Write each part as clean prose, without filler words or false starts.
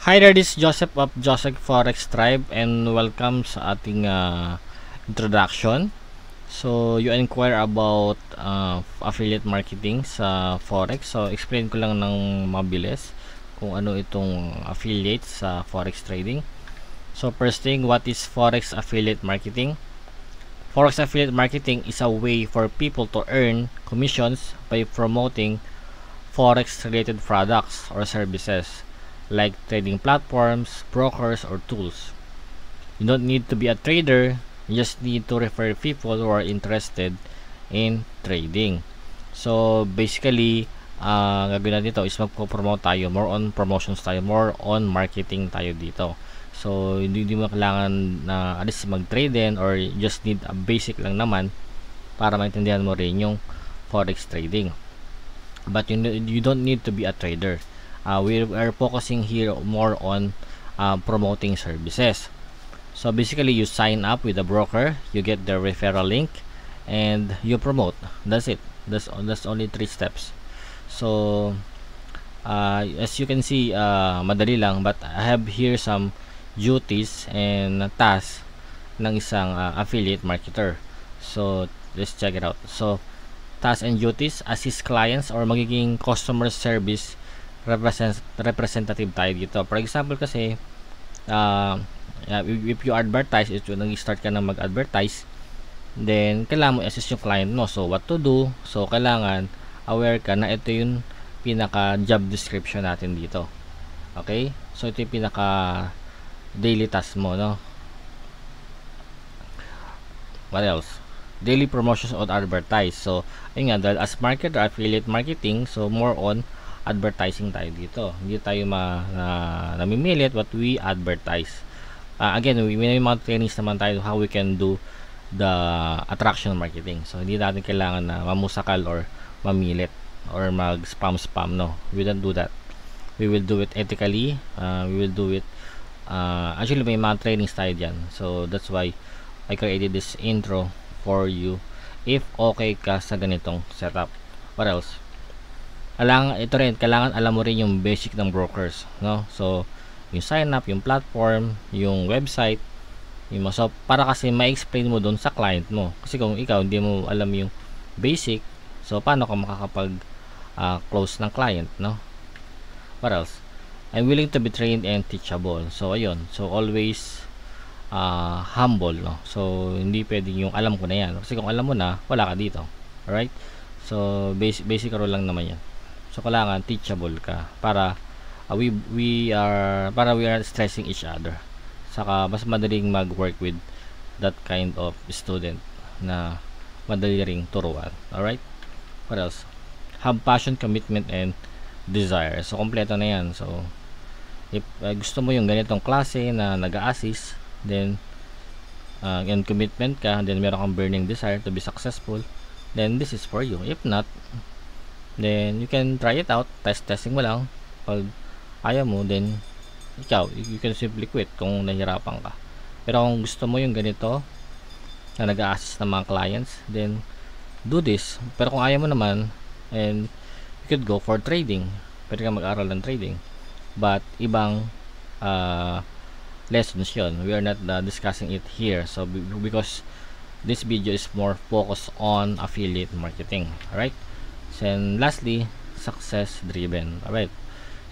Hi there, this is Joseph of Joseph Forex Tribe and welcome sa ating introduction. So, you inquire about affiliate marketing sa Forex. So, explain ko lang ng mabilis kung ano itong affiliate sa Forex trading. So, first thing, what is Forex affiliate marketing? Forex affiliate marketing is a way for people to earn commissions by promoting Forex related products or services like trading platforms, brokers, or tools. You don't need to be a trader, you just need to refer people who are interested in trading. So basically, gagawin natin dito is magpo-promote tayo, more on promotions tayo, more on marketing tayo dito. So hindi mo kailangan na alis mag-trade din, or just need a basic lang naman para maintindihan mo rin yung forex trading. But you don't need to be a trader. We are focusing here more on promoting services. So basically, you sign up with a broker, you get the referral link, and you promote. That's it. That's only 3 steps. So as you can see, madali lang, but I have here some duties and tasks ng isang affiliate marketer. So let's check it out. So tasks and duties: assist clients or magiging customer service representative tayo dito. For example kasi, if you advertise, if nag-start ka na mag-advertise, then kailangan mo assist yung client mo. So what to do? So kailangan aware ka na ito yung pinaka job description natin dito. Okay? So ito yung pinaka daily task mo, no? What else? Daily promotions on advertise. So ayun nga, dahil as marketer, affiliate marketing, so more on advertising tayo dito. Hindi tayo namimilit what we advertise. Again, may mga trainings naman tayo how we can do the attraction marketing. So hindi natin kailangan na mamusakal or mamilit or mag-spam, no. We don't do that. We will do it ethically. We will do it actually may mga trainings tayo dyan. So that's why I created this intro for you if okay ka sa ganitong setup. What else? Kailangan alam mo rin yung basic ng brokers, no? So yung sign up, yung platform, yung website, so para kasi ma-explain mo doon sa client mo. Kasi kung ikaw hindi mo alam yung basic, so paano ka makakapag close ng client, no? What else? I'm willing to be trained and teachable. So ayun, so always humble, no? So hindi pwedeng yung alam ko na yan, kasi kung alam mo na, wala ka dito. Alright? So basic rule lang naman yan. So kailangan teachable ka para we are stressing each other. Saka mas madaling mag-work with that kind of student na madali ring turuan. Alright? What else? Have passion, commitment, and desire. So kompleto na yan. So if gusto mo yung ganitong klase na nag-a-assist, then and commitment ka, then meron kang burning desire to be successful, then this is for you. If not, then you can try it out, testing mo lang. Pag ayaw mo, then you can simply quit kung nahihirapan ka. Pero kung gusto mo yung ganito na nag-a-assist ng mga clients, then do this. Pero kung ayaw mo naman, and you could go for trading, pwede ka mag-aral ng trading, but ibang lessons yun. We are not discussing it here, so because this video is more focused on affiliate marketing. Alright? And lastly, success driven. Alright,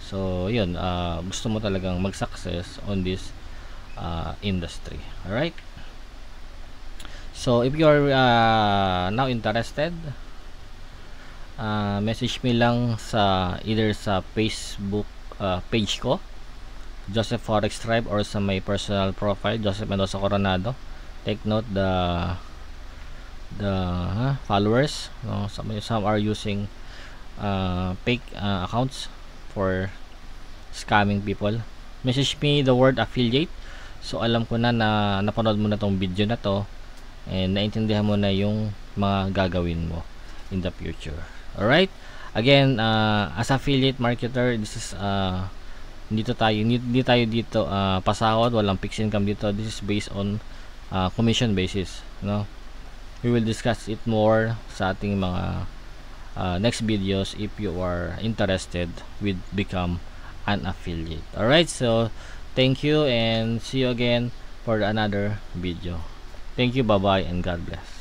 so yun, gusto mo talagang mag-success on this industry. Alright, so if you are now interested, message me lang sa either sa Facebook page ko, Joseph Forex Tribe, or sa my personal profile, Joseph Mendoza Coronado. Take note the followers, no? Some are using fake accounts for scamming people. Message me the word affiliate, so alam ko na napanood mo na tong video na to and naintindihan mo na yung mga gagawin mo in the future. Alright, again, as affiliate marketer, this is hindi tayo dito pasahod, walang fixed income dito. This is based on commission basis, no? We will discuss it more sa ating mga next videos if you are interested with become an affiliate. Alright, so thank you and see you again for another video. Thank you, bye bye, and God bless.